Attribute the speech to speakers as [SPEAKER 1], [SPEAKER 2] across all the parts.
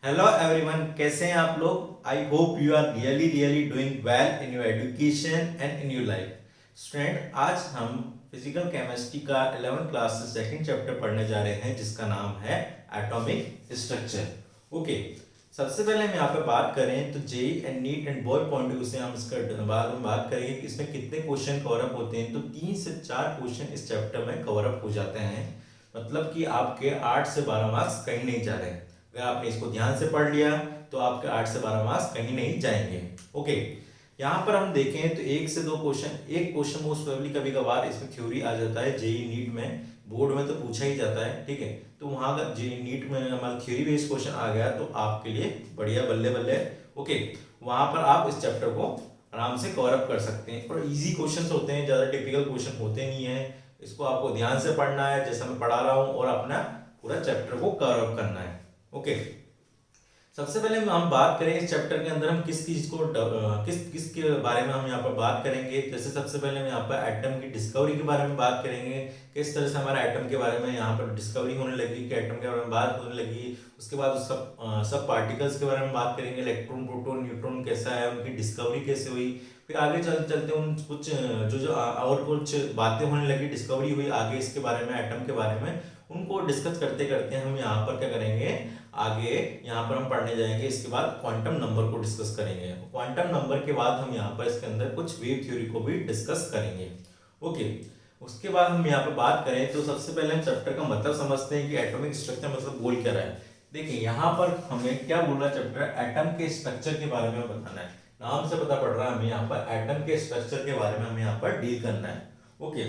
[SPEAKER 1] Hello everyone, कैसे हैं आप लोग। I hope you are really really doing well in your education and in your life. Student, आज हम फिजिकल केमिस्ट्री का 11th क्लास से सेकंड चैप्टर पढ़ने जा रहे हैं जिसका नाम है एटॉमिक स्ट्रक्चर। ओके, सबसे पहले हम यहाँ पे बात करें तो JEE and NEET and by point of view से हम इसका बाद में बात करेंगे कि इसमें कितने क्वेश्चन कवर अप होते हैं। तो 3 से 4 क्वेश्चन इस चैप्टर में कवर अप हो जाते हैं, मतलब कि आपके 8 से 12 मार्क्स कहीं नहीं जा रहे हैं। अगर आपने इसको ध्यान से पढ़ लिया तो आपके 8 से 12 मार्क्स कहीं नहीं जाएंगे। ओके, यहाँ पर हम देखें तो 1 से 2 क्वेश्चन, एक क्वेश्चन मोस्ट प्रोबेबली कभी कभार इसमें थ्योरी आ जाता है। जेई नीट में बोर्ड में तो पूछा ही जाता है, ठीक है। तो वहाँ का जेई नीट में हमारा थ्योरी बेस्ड क्वेश्चन आ गया तो आपके लिए बढ़िया, बल्ले बल्ले। ओके, वहाँ पर आप इस चैप्टर को आराम से कवर अप कर सकते हैं और इजी क्वेश्चंस होते हैं, ज़्यादा टिपिकल क्वेश्चन होते नहीं है। इसको आपको ध्यान से पढ़ना है जैसा मैं पढ़ा रहा हूँ और अपना पूरा चैप्टर को कवर अप करना है। ओके, सबसे पहले हम बात करें इस चैप्टर के अंदर हम किस चीज को किस के बारे में हम यहाँ पर बात करेंगे। जैसे सबसे पहले हम यहाँ पर एटम की डिस्कवरी के बारे में बात करेंगे, किस तरह से हमारा एटम के बारे में यहाँ पर डिस्कवरी होने लगी, कि एटम के बारे में बात होने लगी। उसके बाद उस सब पार्टिकल्स के बारे में बात करेंगे, इलेक्ट्रॉन, प्रोटॉन, न्यूट्रॉन कैसा है, उनकी डिस्कवरी कैसे हुई। फिर आगे चलते उन कुछ जो और कुछ बातें होने लगी, डिस्कवरी हुई आगे इसके बारे में, एटम के बारे में, उनको डिस्कस करते करते हम यहाँ पर क्या करेंगे, आगे यहाँ पर हम पढ़ने जाएंगे। इसके बाद क्वांटम नंबर को डिस्कस करेंगे। क्वांटम नंबर के बाद हम यहाँ पर इसके अंदर कुछ वेव थ्योरी को भी डिस्कस करेंगे। ओके, उसके बाद हम यहाँ पर बात करें तो सबसे पहले हम चैप्टर का मतलब समझते हैं कि एटॉमिक स्ट्रक्चर मतलब बोल क्या रहा है। देखिए यहाँ पर हमें क्या बोल रहा है चैप्टर, एटम के स्ट्रक्चर के बारे में बताना है। नाम से पता पड़ रहा है हमें यहाँ पर एटम के स्ट्रक्चर के बारे में हमें यहाँ पर डील करना है। ओके,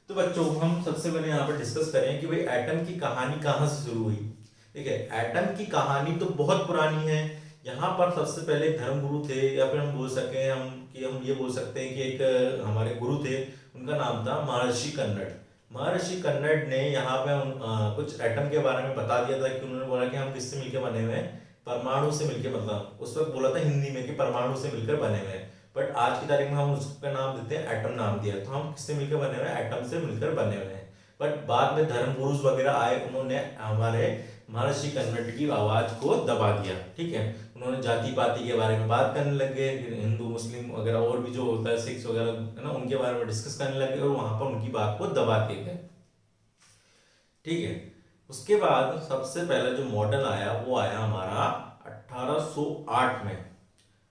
[SPEAKER 1] तो बच्चों हम सबसे पहले यहाँ पर डिस्कस करें कि भाई एटम की कहानी कहाँ से शुरू हुई। ठीक है, एटम की कहानी तो बहुत पुरानी है। यहाँ पर सबसे पहले धर्मगुरु थे, या फिर हम बोल सके हम ये बोल सकते हैं कि एक हमारे गुरु थे, उनका नाम था महर्षि कन्नड़। महर्षि कन्नड़ ने यहाँ पे कुछ एटम के बारे में बता दिया था कि उन्होंने बोला कि हम किससे मिलकर बने हुए हैं, परमाणु से मिलकर, मतलब उस वक्त बोला था हिंदी में कि परमाणु से मिलकर बने हुए हैं। बट आज की तारीख में हम उसका नाम देते हैं एटम नाम दिया, तो हम किससे मिलकर बने हुए हैं, एटम से मिलकर बने हुए हैं। बट बाद में धर्म गुरुज वगैरह आए, उन्होंने हमारे महर्षि कन्नड़ की आवाज को दबा दिया। ठीक है, उन्होंने जाति पाति के बारे में बात करने लगे, हिंदू मुस्लिम वगैरह और भी जो होता है सिक्स वगैरह है ना, उनके बारे में डिस्कस करने लगे और वहां पर उनकी बात को दबा दिए गए। ठीक है, उसके बाद सबसे पहला जो मॉडल आया वो आया हमारा 1808 में।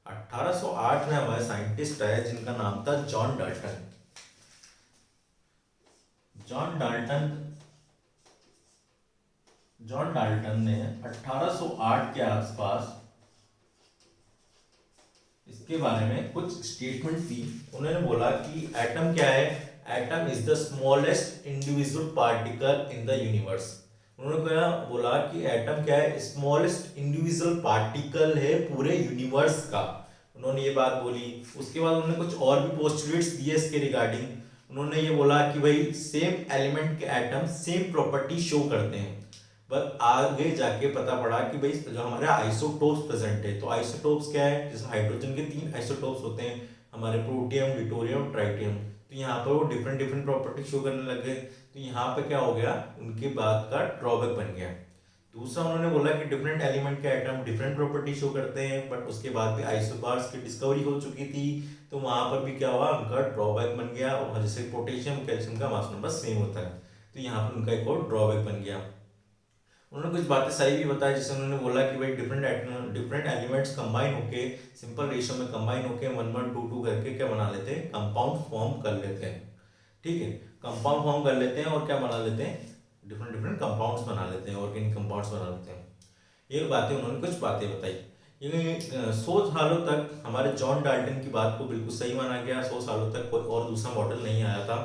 [SPEAKER 1] 1808 में हमारे साइंटिस्ट आए जिनका नाम था जॉन डाल्टन। जॉन डाल्टन ने 1808 के आसपास इसके बारे में कुछ स्टेटमेंट दी। उन्होंने बोला कि एटम क्या है, atom is the smallest individual particle in the universe. उन्होंने क्या बोला कि एटम क्या है, स्मॉलेस्ट इंडिविजुअल पार्टिकल है पूरे यूनिवर्स का। उन्होंने ये बात बोली। उसके बाद उन्होंने कुछ और भी पोस्टुलेट्स दिए इसके रिगार्डिंग। उन्होंने ये बोला कि भाई सेम एलिमेंट के एटम सेम प्रॉपर्टी शो करते हैं, बट आगे जाके पता पड़ा कि भाई जो हमारे आइसोटोप्स प्रेजेंट है, तो आइसोटोप्स क्या है, जैसे हाइड्रोजन के 3 आइसोटोप्स होते हैं हमारे, प्रोटियम, ड्यूटेरियम, ट्राइटियम। तो यहाँ पर वो डिफरेंट डिफरेंट प्रॉपर्टी शो करने लगे। तो यहाँ पे क्या हो गया, उनकी बात का ड्रॉबैक बन गया। दूसरा उन्होंने बोला कि डिफरेंट एलिमेंट के एटम डिफरेंट प्रॉपर्टी शो करते हैं, बट उसके बाद भी आइसोबार्स की डिस्कवरी हो चुकी थी, तो वहां पर भी क्या हुआ, उनका ड्रॉबैक बन गया। और जैसे पोटेशियम कैल्शियम का मास नंबर सेम होता है, तो यहाँ पर उनका एक और ड्रॉबैक बन गया। उन्होंने कुछ बातें सही भी बताई, जैसे उन्होंने बोला कि भाई डिफरेंट एलिमेंट्स कंबाइन होके सिंपल रेशियो में कंबाइन होके 1 1 2 2 करके क्या बना लेते हैं, कंपाउंड फॉर्म कर लेते हैं। ठीक है, कंपाउंड फॉर्म कर लेते हैं और क्या बना लेते हैं, डिफरेंट डिफरेंट कंपाउंड्स बना लेते हैं, ऑर्गेनिक कंपाउंड्स बना लेते हैं। ये बातें उन्होंने कुछ बातें बताई। ये 100 सालों तक हमारे जॉन डाल्टन की बात को बिल्कुल सही माना गया। 100 सालों तक कोई और दूसरा मॉडल नहीं आया था,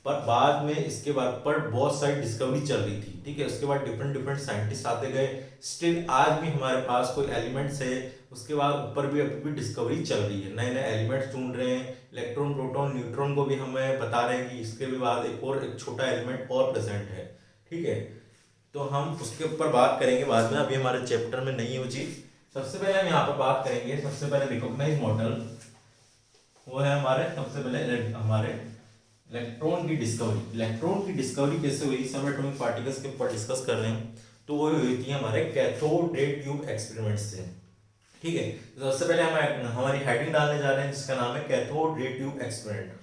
[SPEAKER 1] पर बाद में इसके बाद पर बहुत सारी डिस्कवरी चल रही थी। ठीक है, उसके बाद डिफरेंट डिफरेंट साइंटिस्ट आते गए। स्टिल आज भी हमारे पास कोई एलिमेंट्स है, उसके बाद ऊपर भी अभी भी डिस्कवरी चल रही है, नए नए एलिमेंट्स ढूंढ रहे हैं। इलेक्ट्रॉन, प्रोटॉन, न्यूट्रॉन को भी हमें बता रहे हैं कि इसके भी बाद एक छोटा एलिमेंट और प्रेजेंट है। ठीक है, तो हम उसके ऊपर बात करेंगे बाद में, अभी हमारे चैप्टर में नहीं हो जी। सबसे पहले हम यहाँ पर बात करेंगे, सबसे पहले रिकॉग्नाइज मॉडल वो है हमारे, सबसे पहले हमारे इलेक्ट्रॉन की डिस्कवरी। इलेक्ट्रॉन की डिस्कवरी कैसे हुई, सब एटॉमिक पार्टिकल्स के ऊपर डिस्कस कर रहे हैं। तो वो हुई थी हमारे कैथोड रे ट्यूब एक्सपेरिमेंट से। ठीक है, तो सबसे पहले हम हमारी हेडिंग डालने जा रहे हैं जिसका नाम है कैथोड रे ट्यूब एक्सपेरिमेंट।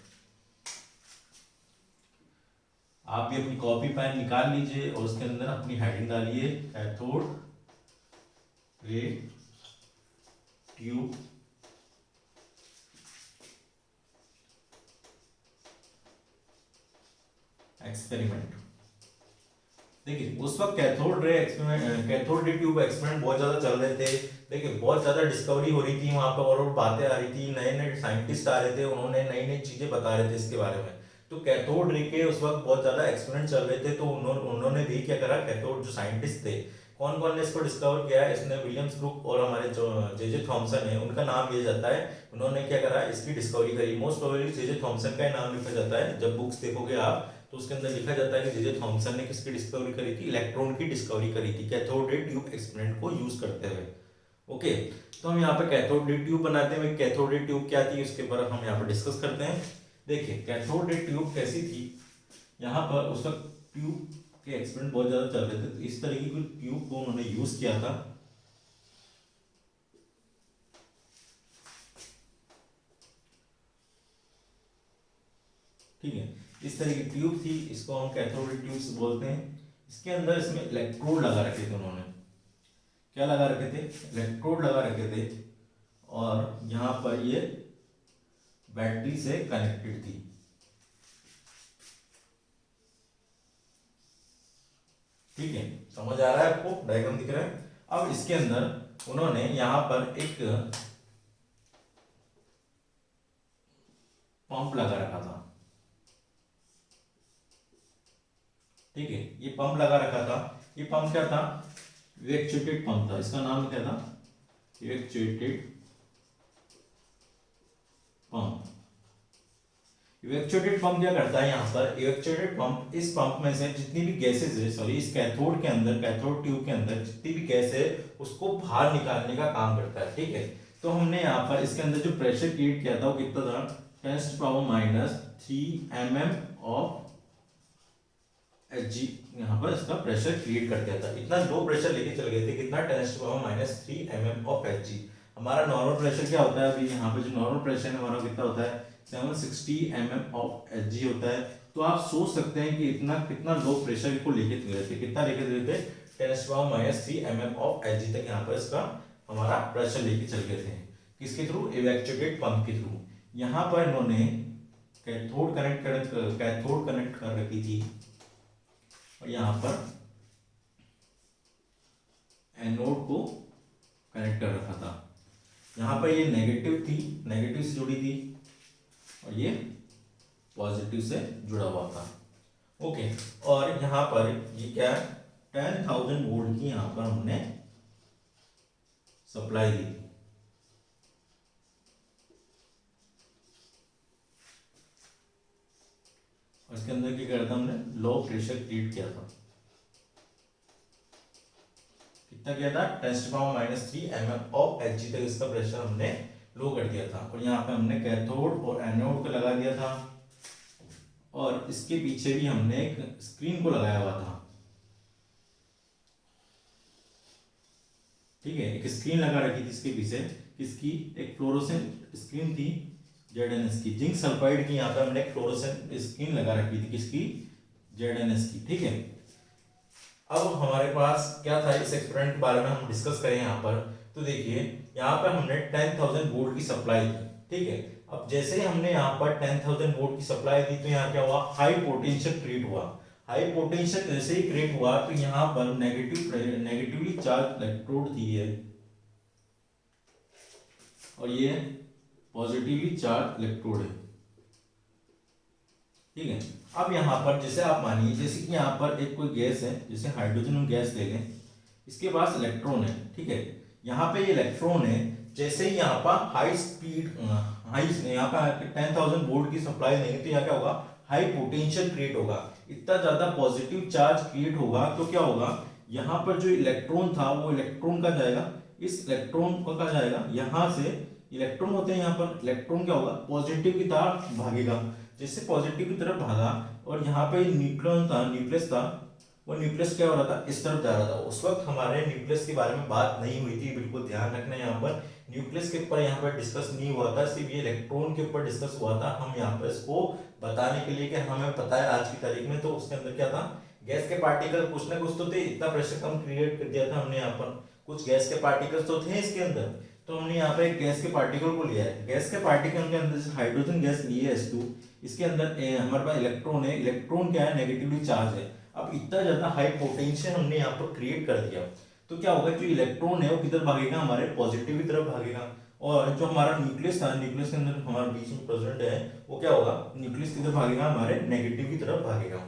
[SPEAKER 1] आप भी अपनी कॉपी पेन निकाल लीजिए और उसके अंदर अपनी हेडिंग डालिए कैथोड रे ट्यूब एक्सपेरिमेंट। देखिए उस वक्त कैथोड रे ट्यूब एक्सपेरिमेंट बहुत ज्यादा चल रहे थे। देखिए बहुत ज्यादा डिस्कवरी हो रही थी वहां पर और बातें आ रही थी, नए नए साइंटिस्ट आ रहे थे, उन्होंने नई नई चीजें बता रहे थे इसके बारे में। तो कैथोड रे के उस वक्त बहुत ज्यादा एक्सपेरिमेंट चल रहे थे, तो उन्होंने भी क्या करा, कैथोड जो साइंटिस्ट थे, कौन कौन ने इसको डिस्कवर किया है, इसने विलियम्स ग्रुप और हमारे जो जे थॉमसन है उनका नाम लिया जाता है। उन्होंने क्या करा, इसकी डिस्कवरी करी। मोस्ट प्रोबेबली जे थॉमसन का ही नाम लिखा जाता है। जब बुक्स देखोगे आप तो उसके अंदर लिखा जाता है कि जे थॉमसन ने किसकी डिस्कवरी करी थी, इलेक्ट्रॉन की डिस्कवरी करी थी कैथोड रे ट्यूब एक्सपेरिमेंट को यूज करते हुए। ओके, तो हम यहाँ पे कैथोड रे ट्यूब बनाते हैं। कैथोड रे ट्यूब क्या थी उसके ऊपर हम यहाँ पर डिस्कस करते हैं। देखिए कैथोड रे ट्यूब कैसी थी, यहाँ पर उस वक्त ट्यूब के एक्सपेरिमेंट बहुत ज्यादा चल रहे थे, तो इस तरीके की ट्यूब को उन्होंने यूज किया था। ठीक है, इस तरह की ट्यूब थी, इसको हम कैथोड रे ट्यूब से बोलते हैं। इसके अंदर इसमें इलेक्ट्रोड लगा रखे थे उन्होंने। क्या लगा रखे थे, इलेक्ट्रोड लगा रखे थे, और यहां पर ये बैटरी से कनेक्टेड थी। ठीक है, समझ आ रहा है आपको, डायग्राम दिख रहा है। अब इसके अंदर उन्होंने यहां पर एक पंप लगा रखा था। ठीक है, ये पंप लगा रखा था। ये पंप क्या था, इवेक्चुएटेड पंप था। इसका नाम क्या था, इवेक्चुएटेड पंप। इवेक्चुएटेड पंप क्या करता है, यहाँ पर इवेक्चुएटेड पंप, इस पंप में से जितनी भी गैसेस है, सॉरी इस कैथोड के अंदर, कैथोड ट्यूब के अंदर जितनी भी गैस है उसको बाहर निकालने का काम करता है। ठीक है, तो हमने यहाँ पर इसके अंदर जो प्रेशर क्रिएट किया था वो कितना था, 10⁻³ mm ऑफ Hg यहाँ पर इसका प्रेशर क्रिएट कर दिया था। इतना लो प्रेशर लेके चल गए थे, कितना, 10⁻³ mm ऑफ Hg। हमारा नॉर्मल प्रेशर क्या होता है, अभी यहाँ पे जो नॉर्मल प्रेशर है हमारा कितना होता है, 760 mm ऑफ Hg होता है। तो आप सोच सकते हैं कि इतना कितना लो प्रेशर को लेके गए थे, कितना लेके गए थे, 10⁻³ mm ऑफ Hg तक यहाँ पर इसका हमारा प्रेशर लेके चल गए थे। किसके थ्रू, इवेक्चुएटेड पंप के थ्रू। यहाँ पर इन्होंने कैथोड कनेक्ट कर रखी थी, और यहाँ पर एनोड को कनेक्ट कर रखा था। यहाँ पर ये नेगेटिव थी, नेगेटिव से जुड़ी थी, और ये पॉजिटिव से जुड़ा हुआ था। ओके, और यहाँ पर ये क्या है, 10,000 वोल्ट की यहाँ पर हमने सप्लाई दी थी। और इसके अंदर क्या किया था हमने, लो प्रेशर क्रिएट किया था। कितना किया था, 10⁻³ mm ऑफ Hg तक इसका प्रेशर हमने लो कर दिया था। और यहाँ पे हमने कैथोड और एनोड को लगा दिया था, और इसके पीछे भी हमने एक स्क्रीन को लगाया हुआ था। ठीक है, एक स्क्रीन लगा रखी थी इसके पीछे, किसकी, एक फ्लोरोसेंट स्क्रीन थी, ZNS की, जिंक सल्फाइड की। यहाँ पे हमने एक फ्लोरोसेंट स्क्रीन लगा रखी थी, किसकी, ZNS की। ठीक है, अब हमारे पास क्या था, इस एक्सपेरिमेंट के बारे में हम डिस्कस करें यहाँ पर। तो देखिए यहाँ पर हमने 10,000 वोल्ट की सप्लाई दी। ठीक है, अब जैसे ही हमने यहाँ पर 10,000 वोल्ट की सप्लाई दी तो यहाँ क्या हुआ, हाई पोटेंशियल क्रिएट हुआ। हाई पोटेंशियल जैसे ही क्रिएट हुआ तो यहाँ पर नेगेटिवली चार्ज इलेक्ट्रोड थी ये, और ये पॉजिटिवली चार्ज इलेक्ट्रोड है। ठीक है, अब यहाँ पर जैसे आप मानिए, जैसे कि यहाँ पर एक कोई गैस है, जैसे हाइड्रोजन हम गैस ले लें, इसके पास इलेक्ट्रॉन है। ठीक है, यहाँ पे ये इलेक्ट्रॉन है, जैसे ही यहाँ पर यहाँ पर 10,000 वोल्ट की सप्लाई नहीं, तो यहाँ क्या होगा, हाई पोटेंशियल क्रिएट होगा। इतना ज्यादा पॉजिटिव चार्ज क्रिएट होगा तो क्या होगा, यहाँ पर जो इलेक्ट्रॉन था वो इलेक्ट्रॉन का जाएगा, इस इलेक्ट्रॉन को कहा जाएगा, यहाँ से इलेक्ट्रॉन होते हैं, यहाँ पर इलेक्ट्रॉन क्या होगा, पॉजिटिव की तरफ भागेगा। जैसे पॉजिटिव की तरफ भागा, और यहाँ पे न्यूक्लियस था, वो न्यूक्लियस क्या हो रहा था, इस तरफ जा रहा था। उस वक्त हमारे न्यूक्लियस के बारे में बात नहीं हुई थी, बिल्कुल ध्यान रखना यहाँ पर न्यूक्लियस के ऊपर यहाँ पर डिस्कस नहीं हुआ था, सिर्फ ये इलेक्ट्रॉन के ऊपर डिस्कस हुआ था। हम यहाँ पर इसको बताने के लिए कि हमें पता है आज की तारीख में, तो उसके अंदर क्या था, गैस के पार्टिकल कुछ ना कुछ तो थे, इतना प्रेशर कम क्रिएट कर दिया था हमने यहाँ पर, कुछ गैस के पार्टिकल्स तो थे इसके अंदर। तो हमने यहाँ पे एक गैस के पार्टिकल को लिया है, गैस के पार्टिकल के अंदर से हाइड्रोजन गैस ली है H2, इसके अंदर हमारे पास इलेक्ट्रॉन है, इलेक्ट्रॉन क्या है, नेगेटिवली चार्ज है। अब इतना ज्यादा हाई पोटेंशियल हमने यहाँ पर क्रिएट कर दिया, तो क्या होगा, जो इलेक्ट्रॉन है वो किधर भागेगा, हमारे पॉजिटिव की तरफ भागेगा। और जो हमारा न्यूक्लियस था, न्यूक्लियस के अंदर हमारे बीच में प्रेजेंट है, वो क्या होगा, न्यूक्लियस किधर भागेगा, हमारे नेगेटिव की तरफ भागेगा,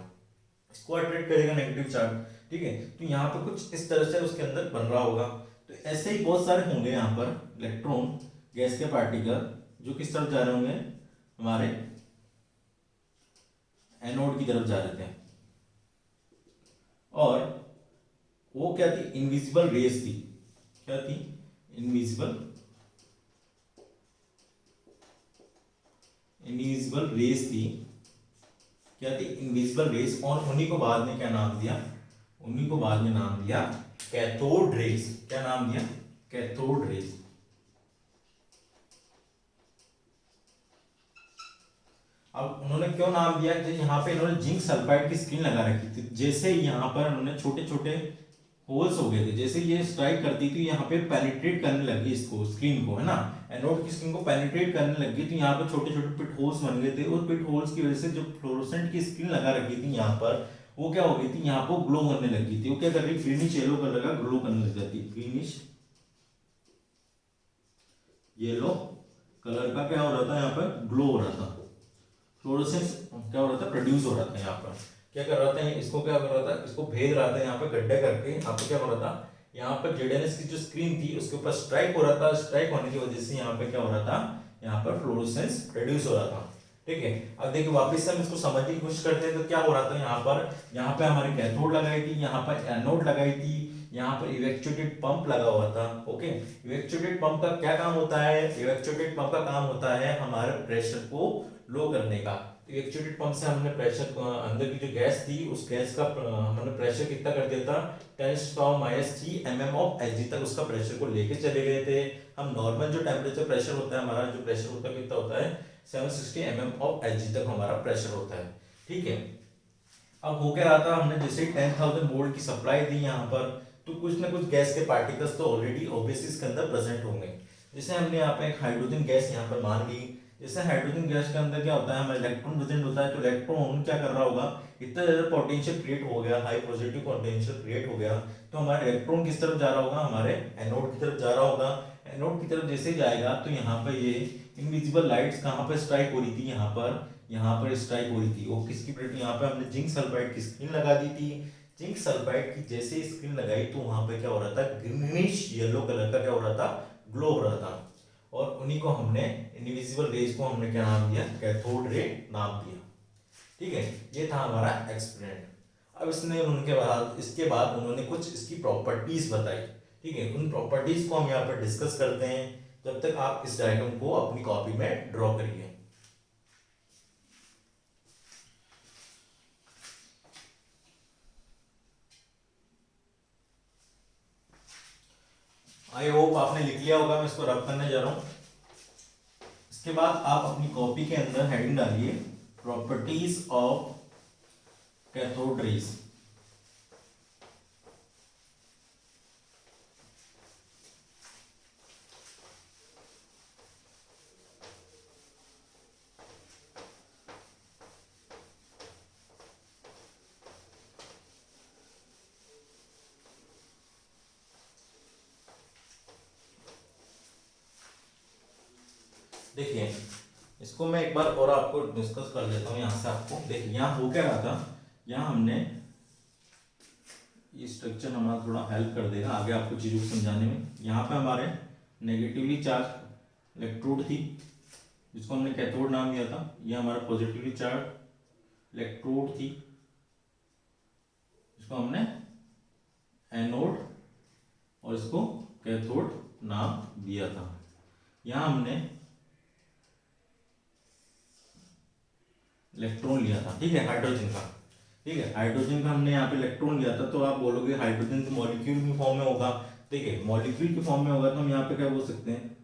[SPEAKER 1] इसको अट्रैक्ट करेगा नेगेटिव चार्ज। ठीक है, तो यहाँ पे कुछ इस तरह से उसके अंदर बन रहा होगा। तो ऐसे ही बहुत सारे होंगे यहाँ पर इलेक्ट्रॉन, गैस के पार्टिकल, जो किस तरफ जा रहे होंगे, हमारे एनोड की तरफ जा रहे थे। और वो क्या थी, इनविजिबल रेस थी। क्या थी, इनविजिबल रेस थी। क्या थी, इनविजिबल रेस। और उन्हीं को बाद में क्या नाम दिया, उन्हीं को बाद में नाम दिया कैथोड रेस। क्या नाम दिया, कैथोड रेस। अब उन्होंने क्यों नाम दिया, कि यहाँ पे इन्होंने जिंक सल्फाइड की स्क्रीन लगा रखी थी, जैसे यहाँ पर उन्होंने छोटे छोटे होल्स हो गए थे, जैसे ये स्ट्राइक करती थी यहाँ पे पेनिट्रेट करने लगी इसको, स्क्रीन को, है ना, एनोड की स्क्रीन को पेनिट्रेट करने लगी, तो यहाँ पर छोटे छोटे पिट होल्स बन गए थे। और पिट होल्स की वजह से जो फ्लोरोसेंट की स्क्रीन लगा रखी थी यहाँ पर, वो क्या हो गई थी, यहाँ पर ग्लो करने लगी थी। वो क्या कर रही, ग्रीनिश येलो कलर का ग्लो करने लग जाती, ग्रीनिश येलो कलर का क्या हो रहा था, यहाँ पर ग्लो हो रहा था, फ्लोरोसेंस क्या हो रहा था, प्रोड्यूस हो रहा था। यहाँ पर क्या कर रहा था, इसको क्या कर रहा था, इसको भेद रहा था यहाँ पे गड्ढे करके। यहाँ पे क्या हो रहा था, यहाँ पर जेडएनएस की जो स्क्रीन थी उसके ऊपर स्ट्राइक हो रहा था, स्ट्राइक होने की वजह से यहाँ पे क्या हो रहा था, यहाँ पर फ्लोरोसेंस प्रोड्यूस हो रहा था। ठीक है, अब देखिए वापस से हम इसको समझने की कोशिश करते हैं, तो क्या हो रहा था, यहाँ पर हमारी कैथोड लगाई थी, यहाँ पर एनोड लगाई थी, यहाँ पर इवेक्चुएटेड पंप लगा हुआ था। ओके, इवेक्चुएटेड पंप का क्या काम होता है, इवेक्चुएटेड पंप का काम होता है हमारे प्रेशर को लो करने का। इवेक्चुएटेड पंप से हमने प्रेशर, अंदर की जो गैस थी उस गैस का हमने प्रेशर कितना कर दिया था, 10⁻³ mm ऑफ Hg तक उसका प्रेशर को लेके चले गए थे हम। नॉर्मल जो टेम्परेचर प्रेशर होता है, हमारा जो प्रेशर होता है कितना होता है, 760 mm ऑफ Hg तक हमारा प्रेशर होता है। ठीक है, अब हो क्या रहा था, हमने जैसे 10,000 वोल्ट की सप्लाई दी यहाँ पर, तो कुछ ना कुछ गैस के पार्टिकल्स तो ऑलरेडी ऑब्वियसली इसके अंदर प्रेजेंट होंगे। जैसे हमने यहाँ पे एक हाइड्रोजन गैस यहाँ पर मान ली, जैसे हाइड्रोजन गैस के अंदर क्या होता है, हमारा इलेक्ट्रॉन प्रेजेंट होता है, तो इलेक्ट्रॉन क्या कर रहा होगा, इतना ज्यादा पोटेंशियल क्रिएट हो गया, हाई पॉजिटिव पोटेंशियल क्रिएट हो गया, तो हमारा इलेक्ट्रॉन किस तरफ जा रहा होगा, हमारे एनोड की तरफ जा रहा होगा। एनोड की तरफ जैसे जाएगा तो यहाँ पर ये इनविजिबल लाइट्स कहाँ पर स्ट्राइक हो रही थी, यहाँ पर स्ट्राइक हो रही थी। वो किसकी प्लेट, यहाँ पे हमने जिंक सल्फाइड की स्क्रीन लगा दी थी। जिंक सल्फाइड की जैसे ही स्क्रीन लगाई तो वहां पे क्या हो रहा था, ग्रीनिश येलो कलर का क्या हो रहा था, ग्लो हो रहा था। और उन्हीं को हमने, इनविजिबल रेज को हमने क्या नाम दिया, कैथोड रे नाम दिया। ठीक है, ये था हमारा एक्सपेरिमेंट। अब इसके बाद उन्होंने कुछ इसकी प्रॉपर्टीज बताई। ठीक है, उन प्रॉपर्टीज को हम यहाँ पर डिस्कस करते हैं, जब तक आप इस डायग्राम को अपनी कॉपी में ड्रॉ करिए। आई होप आपने लिख लिया होगा, मैं इसको रब करने जा रहा हूं। इसके बाद आप अपनी कॉपी के अंदर हेडिंग डालिए, प्रॉपर्टीज ऑफ कैथोड रेज। देखिए, इसको मैं एक बार और आपको डिस्कस कर लेता हूँ यहाँ से। आपको देखिए यहाँ हो क्या रहा था, यहाँ हमने ये स्ट्रक्चर हमारा थोड़ा हेल्प कर देगा आगे आपको चीज़ों को समझाने में। यहाँ पे हमारे नेगेटिवली चार्ज इलेक्ट्रोड थी, जिसको हमने कैथोड नाम दिया था। ये हमारा पॉजिटिवली चार्ज इलेक्ट्रोड थी, जिसको हमने एनोड और इसको कैथोड नाम दिया था। यहाँ हमने इलेक्ट्रॉन लिया था, ठीक है, हाइड्रोजन का। ठीक है, हाइड्रोजन का हमने यहाँ पे इलेक्ट्रॉन लिया था, तो आप बोलोगे हाइड्रोजन तो मॉलिक्यूल की फॉर्म में होगा। ठीक है, मॉलिक्यूल की फॉर्म में होगा तो हम यहाँ पे क्या बोल सकते हैं,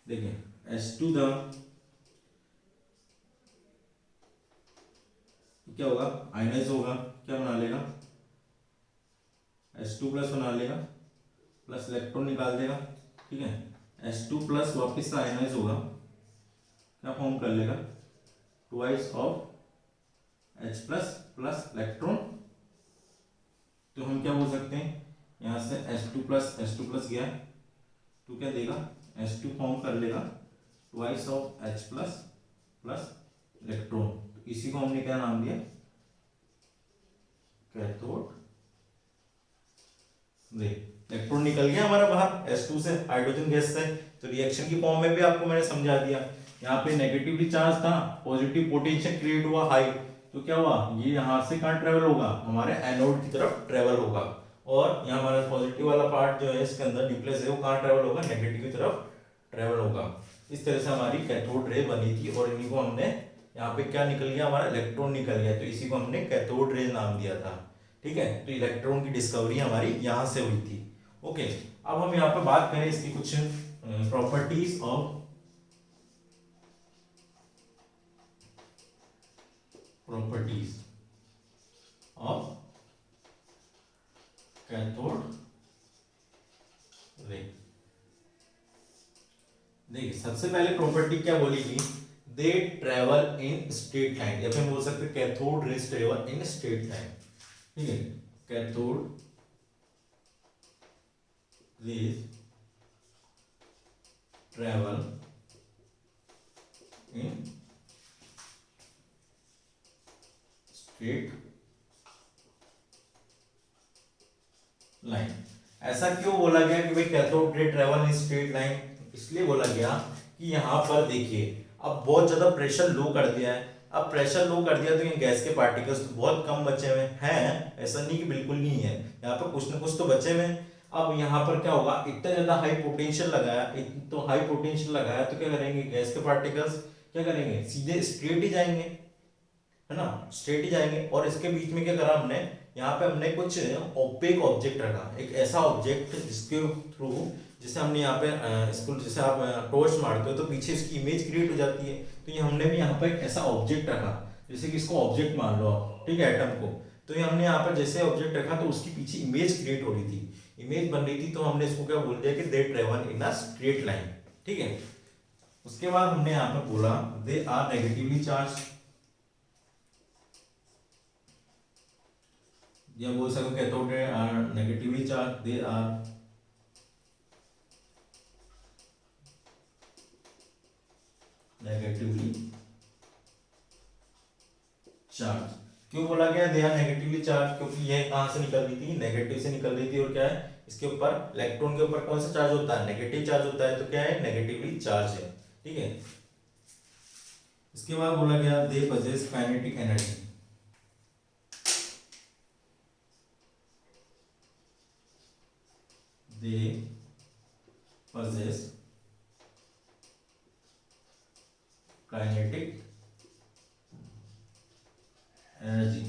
[SPEAKER 1] देखिए H2 द क्या होगा, आयनाइज होगा, क्या बना लेगा, H2 प्लस बना लेगा, प्लस इलेक्ट्रॉन निकाल देगा। ठीक है, H2 प्लस वापिस से आयनाइज होगा, क्या फॉर्म कर लेगा, twice of H plus plus electron. तो हम क्या बोल सकते हैं, यहाँ से H2 प्लस गया तो क्या देगा, H2 फॉर्म कर लेगा twice of H plus plus electron. तो इसी को हमने क्या नाम दिया, कैथोड रे। इलेक्ट्रॉन निकल गया हमारा बाहर H2 से, हाइड्रोजन गैस से। तो रिएक्शन की फॉर्म में भी आपको मैंने समझा दिया। यहाँ पे नेगेटिवली चार्ज था, पॉजिटिव पोटेंशियल क्रिएट हुआ हाई, तो क्या हुआ, ये यहाँ से कहाँ ट्रेवल होगा, हमारे एनोड की तरफ ट्रेवल होगा। और यहाँ हमारा पॉजिटिव वाला पार्ट जो है इसके अंदर न्यूक्लियस है, वो कहाँ ट्रेवल होगा, नेगेटिव की तरफ ट्रेवल होगा। इस तरह से हमारी कैथोड रे बनी थी, और इन्हीं को हमने यहाँ पे क्या निकल गया, हमारा इलेक्ट्रॉन निकल गया, तो इसी को हमने कैथोड रे नाम दिया था। ठीक है, तो इलेक्ट्रॉन की डिस्कवरी हमारी यहाँ से हुई थी। ओके, अब हम यहाँ पे बात करें इसकी कुछ प्रॉपर्टीज ऑफ कैथोड रे। देखिए सबसे पहले प्रॉपर्टी क्या बोलेगी, they travel in straight line, या फिर बोल सकते cathode rays travel in straight line. ठीक है, cathode rays travel in straight line. ऐसा क्यों बोला गया कि भाई cathode ray travel in straight line, इसलिए बोला गया कि यहाँ पर देखिए अब बहुत ज्यादा प्रेशर लो कर दिया है। अब प्रेशर लो कर दिया तो ये गैस के पार्टिकल्स तो बहुत कम बचे हुए हैं, ऐसा नहीं कि बिल्कुल नहीं है, यहाँ पर कुछ ना कुछ तो बचे हुए हैं। अब यहाँ पर क्या होगा, इतना ज्यादा हाई पोटेंशियल लगाया, तो हाई पोटेंशियल लगाया तो क्या करेंगे, गैस के पार्टिकल्स क्या करेंगे, सीधे स्ट्रेट ही जाएंगे, है ना, स्ट्रेट ही जाएंगे। और इसके बीच में क्या करा हमने, यहाँ पे हमने कुछ ओपेक ऑब्जेक्ट रखा, एक ऐसा ऑब्जेक्ट जिसके थ्रू, जैसे हमने यहाँ पे इसको जैसे आप टॉर्च मारते हो तो पीछे इसकी इमेज क्रिएट हो जाती है, तो ये हमने भी यहाँ पे एक ऐसा ऑब्जेक्ट रखा, जैसे कि इसको ऑब्जेक्ट मान लो आप, ठीक है, एटम को। तो ये हमने यहाँ पर जैसे ऑब्जेक्ट रखा तो उसकी पीछे इमेज क्रिएट हो रही थी, इमेज बन रही थी, तो हमने इसको क्या बोल दिया कि they travel in a straight line. ठीक है, उसके बाद हमने यहाँ पे बोला दे आर नेगेटिवली चार्ज, या बोल सकते cathode ray are negatively charge, they are negatively charge. क्यों बोला गया दे आर नेगेटिवली चार्ज, क्योंकि यह कहां से निकल रही थी, नेगेटिव से निकल रही थी, और क्या है इसके ऊपर इलेक्ट्रॉन के ऊपर कौन सा चार्ज होता है, नेगेटिव चार्ज होता है, तो क्या है नेगेटिवली चार्ज है। ठीक है, इसके बाद बोला गया they possess kinetic energy, they possess kinetic energy.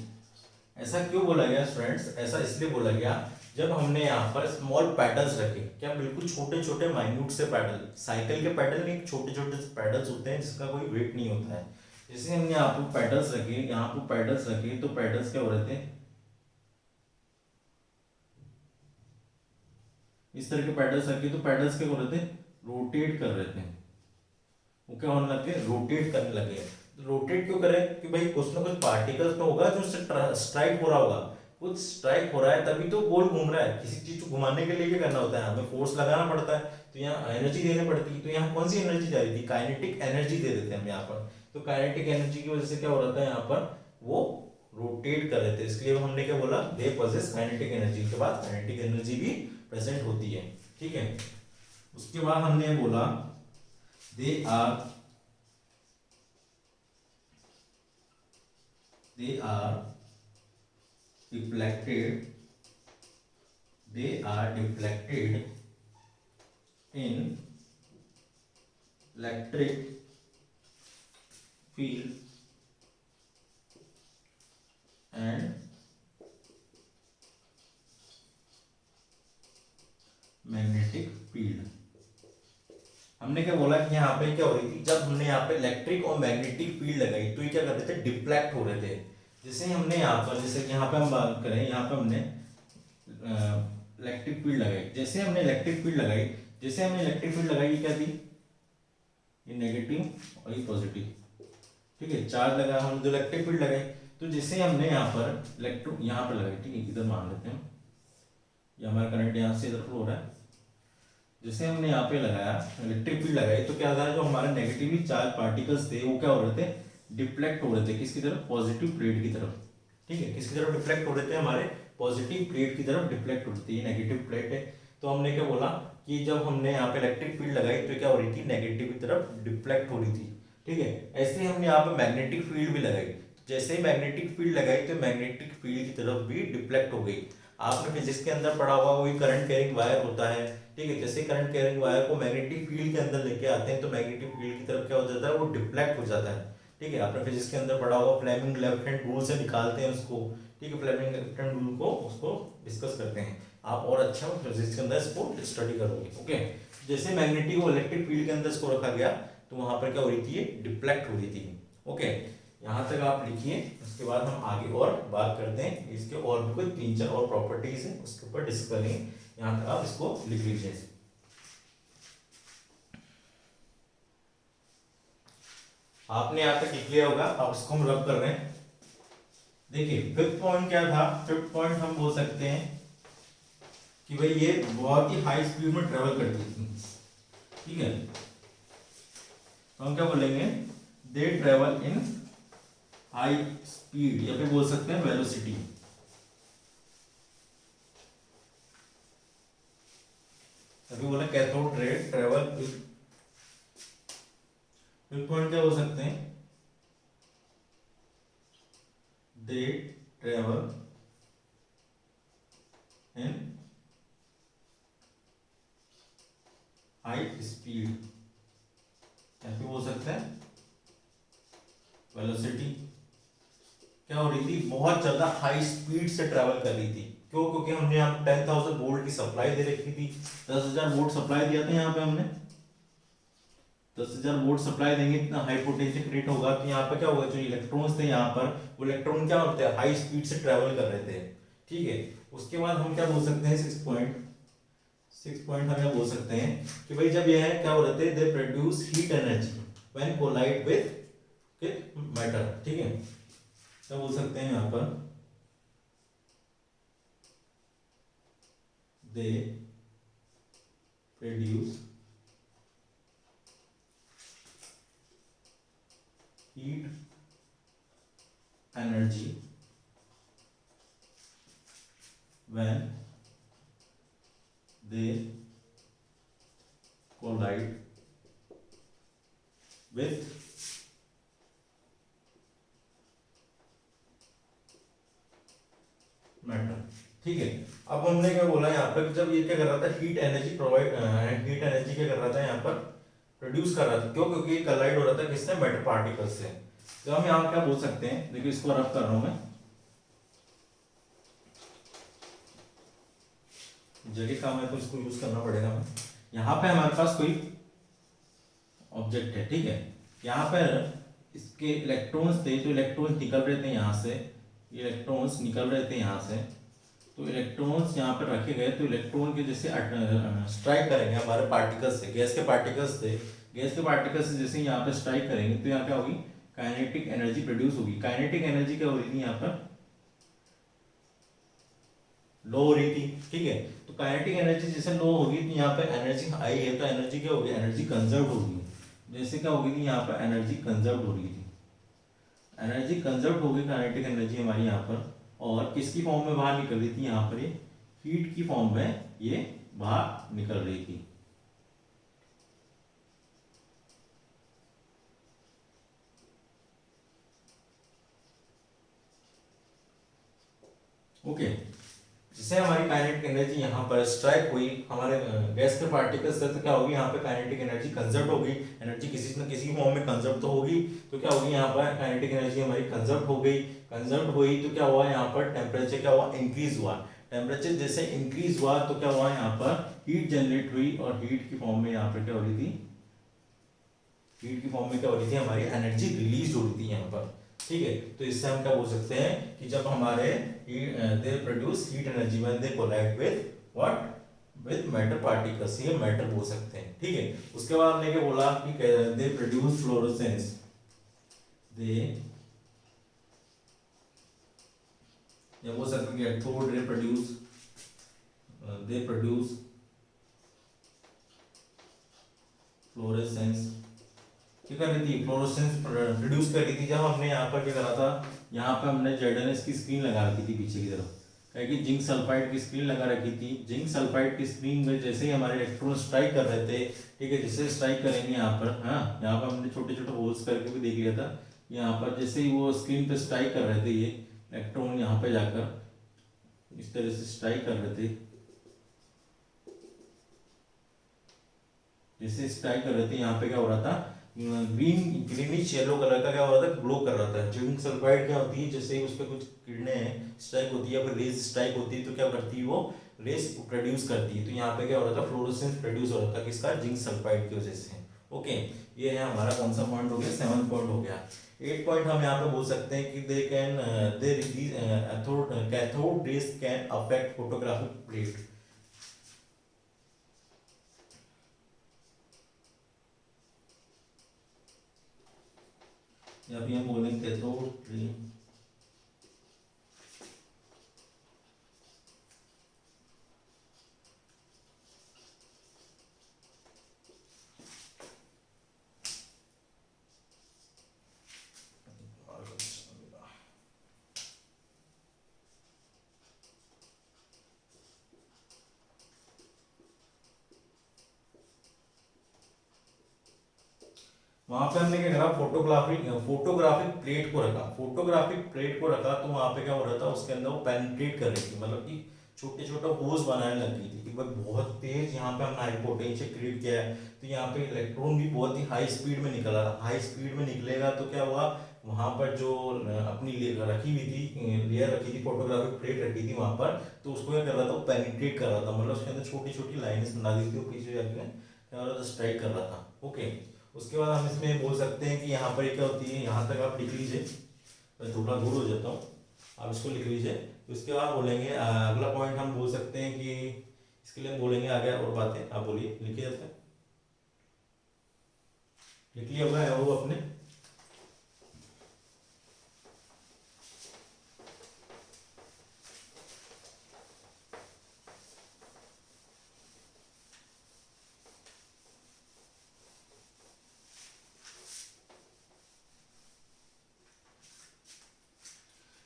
[SPEAKER 1] ऐसा क्यों बोला गया स्टूडेंट्स, ऐसा इसलिए बोला गया जब हमने यहाँ पर स्मॉल पैडल्स रखे, क्या बिल्कुल छोटे छोटे माइन्यूट से पैडल, साइकिल के पैडल नहीं, छोटे छोटे पैडल्स होते हैं जिसका कोई वेट नहीं होता है। जैसे हमने यहाँ पर पैडल्स रखे, यहाँ पर पैडल्स रखे, तो पैडल्स क्या हो रहे थे, इस तरह के पैडल्स रखे, तो पैडल्स क्या हो रहे थे, रोटेट कर रहे थे, वो क्या होने लगे, रोटेट करने लगे। रोटेट क्यों करें, कि भाई कुछ ना कुछ पार्टिकल्स तो होगा जो उससे स्ट्राइक हो रहा होगा, कुछ स्ट्राइक हो रहा है तभी तो गोल घूम रहा है। किसी चीज को घुमाने के लिए क्या करना होता है, हमें फोर्स लगाना पड़ता है, तो यहाँ एनर्जी देनी पड़ती है। तो यहाँ कौन सी एनर्जी जा रही थी, काइनेटिक एनर्जी दे देते हैं हम यहाँ पर। तो काइनेटिक एनर्जी की वजह से क्या हो रहा था, यहाँ पर वो रोटेट कर रहे थे, इसलिए हमने क्या बोला, दे पॉजेस काइनेटिक एनर्जी। के बाद काइनेटिक एनर्जी भी प्रेजेंट होती है। ठीक है, उसके बाद हमने बोला they are deflected in electric field and magnetic field. हमने क्या बोला कि यहाँ पे क्या हो रही थी, जब हमने यहाँ पे इलेक्ट्रिक और मैग्नेटिक फील्ड लगाई तो ये क्या कर रहे थे, डिफ्लेक्ट हो रहे थे। जैसे हमने यहाँ पर, जैसे यहाँ पे हम बात करें, यहाँ पे हमने इलेक्ट्रिक फील्ड लगाई, जैसे हमने इलेक्ट्रिक फील्ड लगाई, जैसे हमने इलेक्ट्रिक फील्ड लगाई, ये क्या थी, ये नेगेटिव और ये पॉजिटिव, ठीक है, चार्ज लगा, हम जो इलेक्ट्रिक फील्ड लगाई, तो जैसे हमने यहाँ पर इलेक्ट्रो यहाँ पर लगाई, ठीक है, इधर मान लेते हैं, ये हमारा करंट यहाँ से इधर फ्लो हो रहा है, जैसे हमने यहाँ पे लगाया इलेक्ट्रिक फील्ड लगाई, तो क्या था, जो हमारे नेगेटिवली चार्ज पार्टिकल्स थे वो क्या हो रहे थे, डिफ्लेक्ट हो रहे थे, किसकी तरफ, पॉजिटिव प्लेट की तरफ, ठीक है, किसकी तरफ डिफ्लेक्ट हो रहे थे, हमारे पॉजिटिव प्लेट की तरफ डिफ्लेक्ट हो रही थी, नेगेटिव प्लेट है। तो हमने क्या बोला कि जब हमने यहाँ पे इलेक्ट्रिक फील्ड लगाई तो क्या हो रही थी, नेगेटिव की तरफ डिफ्लेक्ट हो रही थी, ठीक है। ऐसे ही हमने यहाँ पे मैग्नेटिक फील्ड भी लगाई, जैसे ही मैग्नेटिक फील्ड लगाई तो मैग्नेटिक फील्ड की तरफ भी डिफ्लेक्ट हो गई। आपने फिजिक्स के अंदर पढ़ा होगा, वही करंट कैरिंग वायर होता है, ठीक है, जैसे करंट कैरिंग वायर को मैग्नेटिक फील्ड के अंदर लेके आते हैं तो मैग्नेटिक फील्ड की तरफ क्या हो जाता है, वो डिफ्लेक्ट हो जाता है, ठीक है। आपने फिजिक्स के अंदर पढ़ा होगा, फ्लेमिंग लेफ्ट हैंड रूल से निकालते हैं उसको, ठीक है, फ्लेमिंग लेफ्ट हैंड रूल को उसको डिस्कस करते हैं, आप और अच्छा फिजिक्स के अंदर इसको स्टडी करोगे, ओके। जैसे मैग्नेटिक और इलेक्ट्रिक फील्ड के अंदर इसको रखा गया तो वहां पर क्या हो रही थी, ये डिफ्लेक्ट हो रही थी, ओके। यहाँ तक आप लिखिए, उसके बाद हम आगे और बात करते हैं, इसके और भी कोई 3-4 और प्रॉपर्टीज है उसके ऊपर डिस्कस करेंगे। यहाँ तक आप इसको लिख लीजिए। आपने यहाँ तक लिख लिया होगा, अब इसको हम रब कर रहे हैं। देखिए फिफ्थ पॉइंट क्या था, फिफ्थ पॉइंट हम बोल सकते हैं कि भाई ये बहुत ही हाई स्पीड में ट्रेवल करती थी, ठीक है, तो हम क्या बोलेंगे, they travel in high speed, या फिर बोल सकते हैं वेलोसिटी। अभी बोला cathode ray travel, fifth point क्या हो सकते हैं, they travel in high speed, या फिर हो सकता है वेलोसिटी। क्या हो रही थी, बहुत ज्यादा हाई स्पीड से ट्रैवल कर रही थी, क्यों, क्योंकि हमने यहाँ 10,000 वोल्ट की सप्लाई दे रखी थी, 10,000 वोल्ट सप्लाई दिया था यहाँ पे हमने, 10,000 वोल्ट सप्लाई देंगे, इतना हाई पोटेंशियल क्रिएट होगा, तो यहाँ पे क्या होगा, जो इलेक्ट्रॉन्स थे यहाँ पर, वो इलेक्ट्रॉन क्या होते हैं, हाई स्पीड से ट्रैवल कर रहे थे, ठीक है। उसके बाद हम क्या बोल सकते हैं, 6 पॉइंट हम क्या बोल सकते हैं कि भाई जब यह क्या हो रहे थे, they produce heat energy when collide with matter, ठीक है, क्या बोल सकते हैं यहाँ पर, they produce heat energy when they collide with matter, ठीक है। अब हमने क्या बोला यहाँ पर, जब ये क्या कर रहा था, heat energy provide, heat energy क्या कर रहा था यहाँ पर, प्रोड्यूस कर रहा था, क्यों, क्योंकि ये कोलाइड हो रहा था किससे, मैटर पार्टिकल से। तो हम यहाँ क्या बोल सकते हैं, देखिए इसको रब कर रहा हूं मैं, जगह काम है तो इसको यूज करना पड़ेगा हमें। यहाँ पे हमारे पास कोई ऑब्जेक्ट है, ठीक है, यहाँ पर इसके इलेक्ट्रॉन्स थे, तो इलेक्ट्रॉन्स निकल रहे थे यहाँ से, इलेक्ट्रॉन्स निकल रहे थे यहाँ से, तो इलेक्ट्रॉन्स यहाँ पर रखे गए, तो इलेक्ट्रॉन के जैसे स्ट्राइक करेंगे हमारे पार्टिकल्स से, गैस के पार्टिकल्स थे, गैस के पार्टिकल्स से जैसे यहाँ पे स्ट्राइक करेंगे तो यहाँ क्या होगी, काइनेटिक एनर्जी प्रोड्यूस होगी। काइनेटिक एनर्जी क्या हो रही थी, यहाँ पर लो हो रही थी, ठीक है, तो काइनेटिक एनर्जी जैसे लो होगी तो यहाँ पे एनर्जी हाई है, तो एनर्जी क्या होगी, एनर्जी कंजर्व होगी, जैसे क्या होगी, यहाँ पर एनर्जी कंजर्व हो रही थी, एनर्जी कंजर्व होगी, काइनेटिक एनर्जी हमारी यहाँ पर, और किसकी फॉर्म में बाहर निकल रही थी, यहाँ पर ये हीट की फॉर्म में ये बाहर निकल रही थी। ओके, जिससे हमारी काइनेटिक एनर्जी यहाँ पर स्ट्राइक हुई हमारे गैस के पार्टिकल से, तो क्या होगी यहाँ पे काइनेटिक एनर्जी कंजर्व होगी। एनर्जी किसी न किसी फॉर्म में कंजर्व तो होगी, तो क्या होगी यहाँ पर काइनेटिक एनर्जी हमारी कंजर्व हो गई। कंजर्व हुई तो क्या हुआ यहाँ पर टेम्परेचर क्या हुआ, इंक्रीज हुआ। टेम्परेचर जैसे इंक्रीज हुआ तो क्या हुआ यहाँ पर हीट जनरेट हुई, और हीट की फॉर्म में यहाँ पर क्या हो रही थी, हीट की फॉर्म में क्या हो रही थी, हमारी एनर्जी रिलीज हो रही थी यहाँ पर। ठीक है, तो इससे हम क्या बोल सकते हैं कि जब हमारे they produce heat energy when they collide with what, with matter particles, ये मैटर बोल सकते हैं। ठीक है, उसके बाद हमने क्या बोला कि दे प्रोड्यूस फ्लोरोसेंस, दे या बोल सकते हैं कि cathode ray produce, they produce fluorescence. क्या कर रही थी, फ्लोरोसेंस प्रोड्यूस कर रही थी। जब हमने यहाँ पर क्या करा था, यहाँ पर हमने ZNS की स्क्रीन लगा रखी थी पीछे की तरफ, कि जिंक सल्फाइड की स्क्रीन लगा रखी थी। जिंक सल्फाइड की स्क्रीन में जैसे ही हमारे इलेक्ट्रॉन स्ट्राइक कर रहे थे, ठीक है, जैसे स्ट्राइक करेंगे यहाँ पर, हाँ यहाँ पर हमने छोटे छोटे होल्स करके भी देख लिया था। यहाँ पर जैसे ही वो स्क्रीन पे स्ट्राइक कर रहे थे, ये इलेक्ट्रॉन यहाँ पे जाकर इस तरह से स्ट्राइक कर रहे थे, जैसे स्ट्राइक कर रहे थे, यहाँ पे क्या हो रहा था, ग्रीनिश येलो कलर का क्या हो रहा था, ग्लो कर रहा था। जिंक सल्फाइड क्या होती है, जैसे ही उस पर कुछ किरणें स्ट्राइक होती है, फिर रेज स्ट्राइक होती है, तो क्या करती है, वो रेज प्रोड्यूस करती है। तो यहाँ पे क्या हो रहा था, फ्लोरोसेंस प्रोड्यूस हो रहा था, किसका, जिंक सल्फाइड की वजह से। ओके, ये है हमारा कौन सा पॉइंट हो गया, 7 पॉइंट हो गया। 8 पॉइंट हम यहाँ पे बोल सकते हैं कि they can they cathode rays can affect photographic plate. या फिर हम बोलेंगे कैथोड रे वहां पे हमने क्या करा, फोटोग्राफिक प्लेट को रखा। फोटोग्राफिक प्लेट को रखा तो वहां पे क्या हो रहा था, उसके अंदर वो पेनिट्रेट कर रही थी, मतलब कि छोटे छोटे होल्स बनाने लग गई थी कि भाई बहुत तेज यहाँ पे हमने हाई पोटेंशियल क्रिएट किया है, तो यहाँ पे इलेक्ट्रॉन भी बहुत ही हाई स्पीड में निकल रहा। हाई स्पीड में निकलेगा तो क्या हुआ, वहां पर जो अपनी रखी हुई थी लेयर रखी थी, फोटोग्राफिक प्लेट रखी थी वहां पर, तो उसको क्या कर रहा था, वो पेनिट्रेट कर रहा था, मतलब उसके अंदर छोटी छोटी लाइनें बना दी थी, वो पीछे जाके क्या हो रहा था, स्ट्राइक कर रहा था। ओके, उसके बाद हम इसमें बोल सकते हैं कि यहाँ पर क्या होती है, यहाँ तक आप लिख लीजिए, मैं थोड़ा दूर हो जाता हूँ, आप इसको लिख लीजिए। उसके बाद बोलेंगे अगला पॉइंट हम बोल सकते हैं कि इसके लिए हम बोलेंगे आगे और बातें, आप बोलिए, लिखिए जाते हैं, लिख लिया होगा वो अपने।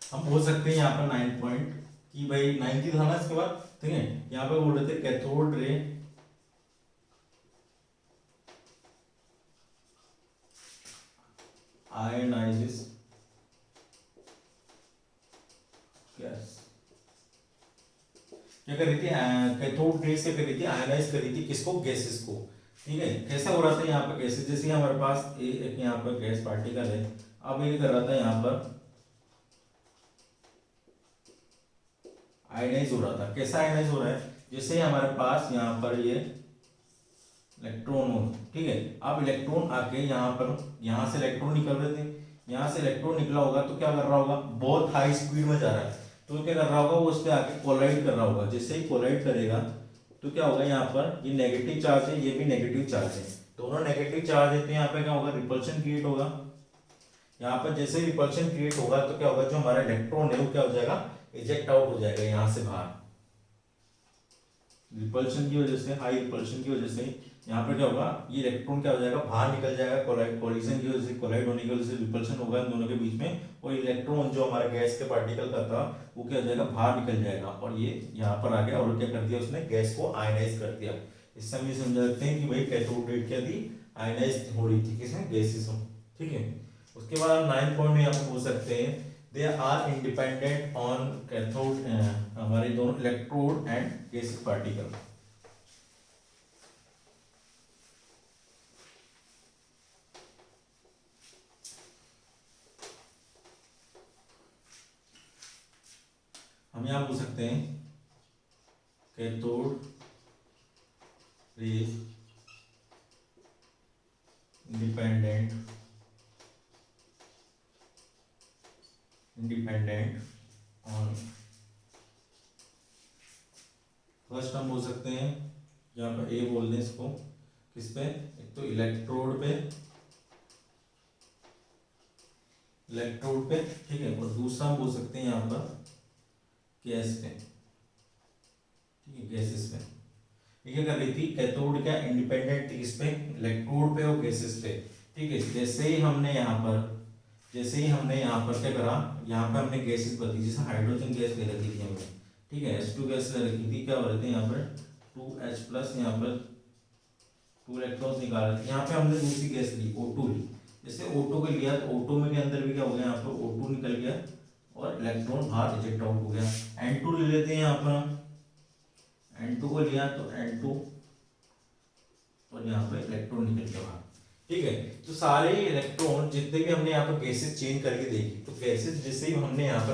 [SPEAKER 1] हम बोल सकते हैं यहाँ पर 9 पॉइंट कि भाई 90 था ना, इसके बाद ठीक है, यहाँ पे बोल रहे थे कैथोड रे आयनाइजेस गैस। क्या कर रही थी, कैथोड रेज क्या कर रही थी, आयनाइज कर रही थी, किसको, गैसेस को। ठीक है, कैसा हो रहा था यहाँ पर गैसेस, जैसे हमारे पास एक यहाँ पर गैस पार्टिकल है, अब ये कर रहा था यहाँ पर आयनाइज हो रहा था। कैसा आयनाइज हो रहा है, जैसे हमारे पास यहाँ पर ये इलेक्ट्रॉन हो, ठीक है, अब इलेक्ट्रॉन आके यहाँ पर, यहाँ से इलेक्ट्रॉन निकल रहे थे, यहाँ से इलेक्ट्रॉन निकला होगा तो क्या कर रहा होगा, बहुत हाई स्पीड में जा रहा है, तो क्या कर रहा होगा, वो उस पर आके कोलाइड कर रहा होगा। जैसे ही कोलाइड करेगा तो क्या होगा, यहाँ पर ये नेगेटिव चार्ज है, ये भी नेगेटिव चार्ज है, दोनों नेगेटिव चार्ज है, तो यहाँ पे क्या होगा, रिपल्शन क्रिएट होगा। यहाँ पर जैसे रिपल्शन क्रिएट होगा तो क्या होगा, जो हमारा इलेक्ट्रॉन है वो क्या हो जाएगा, इजेक्ट आउट हो जाएगा यहाँ से बाहर। रिपल्शन की वजह से, हाई रिपल्शन की वजह से यहाँ पर क्या होगा, ये इलेक्ट्रॉन क्या हो जाएगा, बाहर निकल जाएगा, कोलिजन की वजह से, कोलाइड होने की वजह से रिपल्शन होगा इन दोनों के बीच में, और इलेक्ट्रॉन जो हमारे गैस के पार्टिकल का था वो क्या हो जाएगा, बाहर निकल जाएगा, और ये यहाँ पर आ गया और क्या कर दिया उसने, गैस को आयनाइज कर दिया। इससे हम ये समझ सकते हैं कि भाई कैथोड रेड क्या थी, आयनाइज हो रही थी, किसमें, गैसेस में। ठीक है, उसके बाद हम 9 पॉइंट में यहाँ पर बोल सकते हैं they are independent on cathode, हमारे दोनों इलेक्ट्रोड एंड गैसेस पार्टिकल। हम यहाँ बोल सकते हैं cathode rays independent on, first हम बोल सकते हैं यहाँ पर ए बोल दें इसको, किस पे, एक तो इलेक्ट्रोड पे, ठीक है, और दूसरा हम बोल सकते हैं यहाँ पर गैस पे, ठीक है, गैसेस पे। ये क्या कर रही थी, कैथोड क्या इंडिपेंडेंट थी किस पे, इलेक्ट्रोड पे और गैसेस पे, ठीक है। जैसे ही हमने यहाँ पर क्या करा, यहाँ पे हमने गैसेस बदली, जैसे हाइड्रोजन गैस ले रखी थी हमने, ठीक है, H2 गैस ले रखी थी, क्या हो रहे थे यहाँ पर 2H प्लस, यहाँ पर 2 इलेक्ट्रॉन्स निकाल रहे थे, यहाँ पे हमने दूसरी गैस ली O2 ली। जैसे O2 को लिया तो O2 में के अंदर भी क्या हो गया, यहाँ पर O2 निकल गया और इलेक्ट्रॉन बाहर रिजेक्ट आउट हो गया। N2 ले लेते हैं यहाँ पर हम, N2 को लिया तो N2 और यहाँ पर इलेक्ट्रॉन निकल गया बाहर, ठीक है। तो सारे इलेक्ट्रॉन जितने भी हमने यहाँ पर गैसेस चेंज करके देखी, तो गैसेस जैसे ही हमने यहाँ पर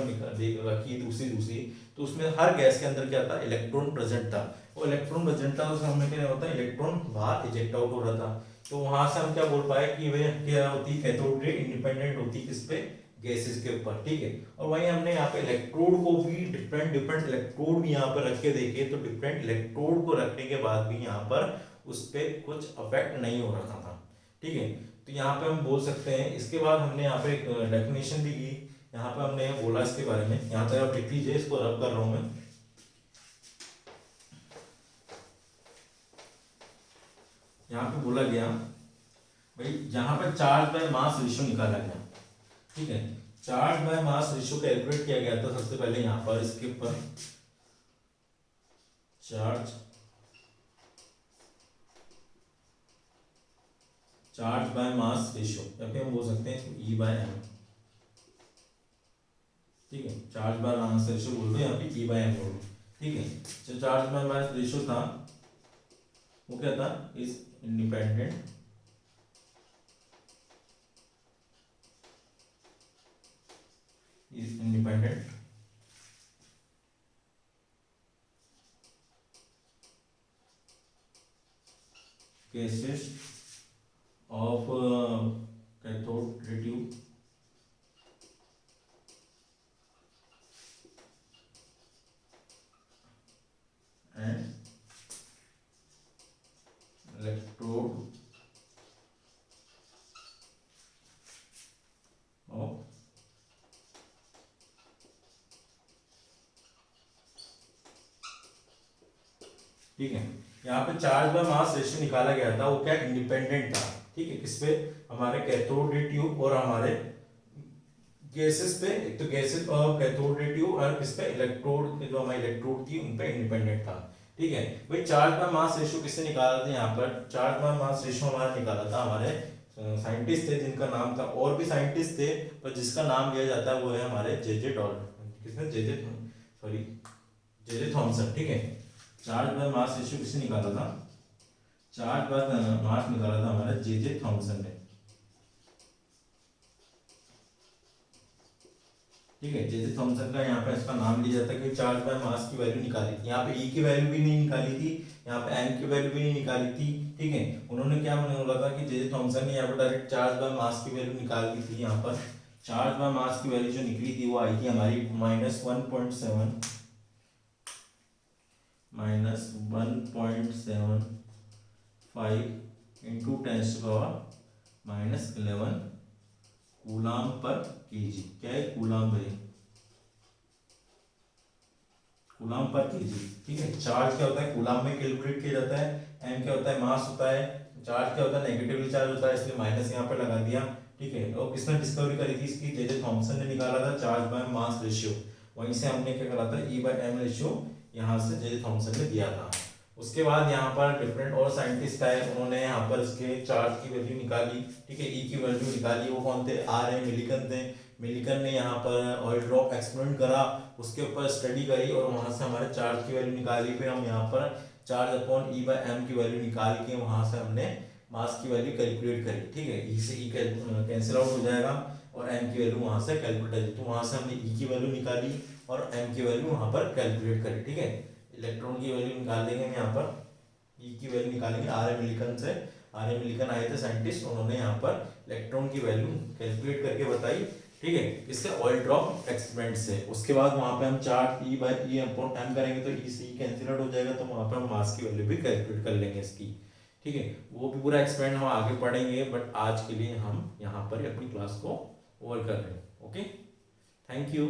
[SPEAKER 1] रखी दूसरी, तो उसमें हर गैस के अंदर क्या था, इलेक्ट्रॉन प्रेजेंट था। वो इलेक्ट्रॉन प्रेजेंट था, उसमें हमें क्या होता है, इलेक्ट्रॉन बाहर इजेक्ट आउट हो रहा था। तो वहां से हम क्या बोल पाए कि वह क्या होती है, कैथोड रे इंडिपेंडेंट होती है किस पे, गैसेस के ऊपर, ठीक है। और वहीं हमने यहाँ पे इलेक्ट्रोड को भी डिफरेंट इलेक्ट्रोड भी यहाँ पर रख के देखे, तो डिफरेंट इलेक्ट्रोड को रखने के बाद भी यहाँ पर उस पर कुछ अफेक्ट नहीं हो रहा था, ठीक है। तो यहाँ पे हम बोल सकते हैं, इसके बाद हमने यहाँ पे एक डेफिनेशन भी की, यहाँ पे हमने बोला इसके बारे में, यहाँ तक आप लिख लीजिए, इसको रब कर रहा हूं मैं। यहाँ पे बोला गया भाई, जहां पर चार्ज बाय मास रेशियो निकाला गया, ठीक है, charge by mass ratio calculate किया गया था सबसे पहले यहाँ पर, इसके ऊपर चार्ज बाय मास रेशियो, या फिर हम बोल सकते हैं E बाय एम, ठीक है, चार्ज बाय मास रेशियो बोल दो, यहाँ पे E बाय एम बोल दो, ठीक है। जो चार्ज बाय मास रेशियो था वो क्या था, is independent cases of cathode ray tube and electrode of ठीक है। यहाँ पे चार्ज बाय मास रेशियो निकाला गया था, वो क्या इंडिपेंडेंट था, ठीक है, किस पे, हमारे कैथोड रे ट्यूब और हमारे गैसेस पे, एक तो गैसेस और कैथोड रे ट्यूब और किस पे, इलेक्ट्रोड, जो हमारी इलेक्ट्रोड थी उन पे इंडिपेंडेंट था, ठीक है। भाई चार्ज बाय मास रेशियो किसने निकाला था, यहाँ पर चार्ज बाय मास रेशियो हमारा निकाला था हमारे साइंटिस्ट थे जिनका नाम था, और भी साइंटिस्ट थे, पर जिसका नाम लिया जाता है वो है हमारे जे किसने, जे थॉमसन, ठीक है। चार्ज बाय मास रेशियो किसने निकाला था, चार्ज बाय मास निकाला था हमारे जे थॉमसन ने, ठीक है। जे थॉमसन का यहाँ पे इसका नाम लिया जाता है कि चार्ज बाय मास की वैल्यू निकाली थी, यहाँ पे E की वैल्यू भी नहीं निकाली थी, यहाँ पे M की वैल्यू भी नहीं निकाली थी, ठीक है। उन्होंने क्या बोला था कि जे थॉमसन ने यहाँ पर डायरेक्ट चार्ज बाय मास की वैल्यू निकाल दी थी। यहाँ पर चार्ज बाय मास की वैल्यू जो निकली थी वो आई थी हमारी -1.75 इंटू 10⁻⁻11 कूलाम पर केजी। क्या है कूलाम भाई, कूलाम पर केजी, ठीक है। चार्ज क्या होता है, कूलाम में कैलकुलेट किया जाता है, एम क्या होता है, मास होता है, चार्ज क्या होता है, नेगेटिवली चार्ज होता है, इसलिए माइनस यहाँ पे लगा दिया, ठीक है। और किसने डिस्कवरी करी थी इसकी, जे थॉमसन ने निकाला था चार्ज बाय मास रेशियो, वहीं से हमने क्या करा था, E बाय एम रेशियो यहाँ से जे थॉमसन ने दिया था। उसके बाद यहाँ पर डिफरेंट और साइंटिस्ट आए, उन्होंने यहाँ पर इसके चार्ज की वैल्यू निकाली, ठीक है, E की वैल्यू निकाली, वो कौन थे, R.M. मिलिकन थे, मिल्टन ने यहाँ पर ऑयल ड्रॉप एक्सपेरिमेंट करा, उसके ऊपर स्टडी करी और वहाँ से हमारे चार्ज की वैल्यू निकाली। फिर हम यहाँ पर charge upon E by M की वैल्यू निकाल के वहाँ से हमने मास की वैल्यू कैलकुलेट करी। ठीक है, ई से ई कैंसिल आउट हो जाएगा और एम की वैल्यू वहाँ से कैलकुलेट हो जाएगी। तो वहाँ से हमने ई की वैल्यू निकाली और एम की वैल्यू वहाँ पर कैलकुलेट करी। ठीक है, इलेक्ट्रॉन की वैल्यू निकाल देंगे हम यहाँ पर, ई की वैल्यू निकालेंगे आर एम मिल्टन से। आर एम मिल्टन आए थे साइंटिस्ट, उन्होंने यहाँ पर इलेक्ट्रॉन की वैल्यू कैलकुलेट करके बताई। ठीक है, इससे ऑयल ड्रॉप एक्सपेरिमेंट से। उसके बाद वहाँ पे हम charge E by E upon M करेंगे तो ई से ई कैंसिल आउट हो जाएगा, तो वहाँ पर हम मास की वैल्यू भी कैलकुलेट कर लेंगे इसकी। ठीक है, वो भी पूरा एक्सपेरिमेंट हम आगे पढ़ेंगे, बट आज के लिए हम यहाँ पर अपनी क्लास को ओवर कर रहे हैं। Okay, thank you.